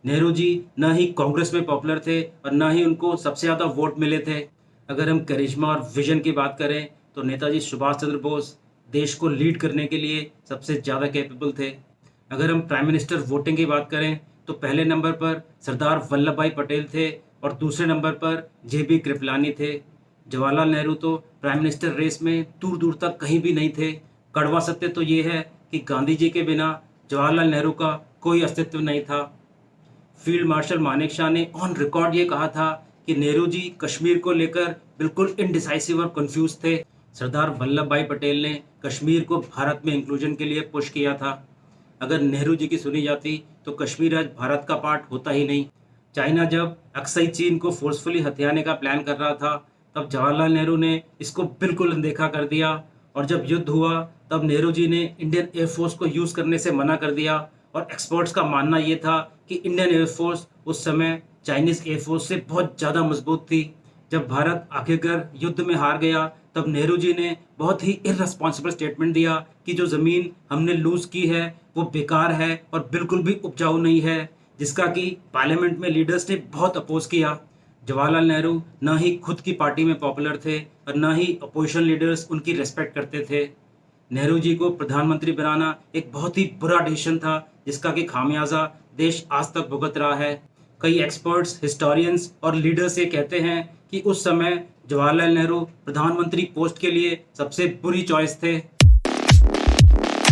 नेहरू जी ना ही कांग्रेस में पॉपुलर थे और ना ही उनको सबसे ज़्यादा वोट मिले थे। अगर हम करिश्मा और विजन की बात करें तो नेताजी सुभाष चंद्र बोस देश को लीड करने के लिए सबसे ज़्यादा कैपेबल थे। अगर हम प्राइम मिनिस्टर वोटिंग की बात करें तो पहले नंबर पर सरदार वल्लभ भाई पटेल थे और दूसरे नंबर पर जेबी कृपलानी थे। जवाहरलाल नेहरू तो प्राइम मिनिस्टर रेस में दूर दूर तक कहीं भी नहीं थे। कड़वा सत्य तो ये है कि गांधी जी के बिना जवाहरलाल नेहरू का कोई अस्तित्व नहीं था। फील्ड मार्शल मानेक शॉ ने ऑन रिकॉर्ड ये कहा था कि नेहरू जी कश्मीर को लेकर बिल्कुल इनडिसाइसिव और कंफ्यूज थे। सरदार वल्लभ भाई पटेल ने कश्मीर को भारत में इंक्लूजन के लिए पुश किया था। अगर नेहरू जी की सुनी जाती तो कश्मीर आज भारत का पार्ट होता ही नहीं। चाइना जब अक्सई चीन को फोर्सफुली हथियाने का प्लान कर रहा था तब जवाहरलाल नेहरू ने इसको बिल्कुल अनदेखा कर दिया, और जब युद्ध हुआ तब नेहरू जी ने इंडियन एयरफोर्स को यूज़ करने से मना कर दिया। और एक्सपर्ट्स का मानना ये था कि इंडियन एयरफोर्स उस समय चाइनीज़ एयरफोर्स से बहुत ज़्यादा मजबूत थी। जब भारत आखिरकार युद्ध में हार गया तब नेहरू जी ने बहुत ही इररिस्पॉन्सिबल स्टेटमेंट दिया कि जो ज़मीन हमने लूज़ की है वो बेकार है और बिल्कुल भी उपजाऊ नहीं है, जिसका कि पार्लियामेंट में लीडर्स ने बहुत अपोज किया। जवाहरलाल नेहरू ना ही खुद की पार्टी में पॉपुलर थे और ना ही अपोजिशन लीडर्स उनकी रेस्पेक्ट करते थे। नेहरू जी को प्रधानमंत्री बनाना एक बहुत ही बुरा डिसीजन था, जिसका कि खामियाजा देश आज तक भुगत रहा है। कई एक्सपर्ट्स, हिस्टोरियंस और लीडर्स ये कहते हैं कि उस समय जवाहरलाल नेहरू प्रधानमंत्री पोस्ट के लिए सबसे बुरी चॉइस थे।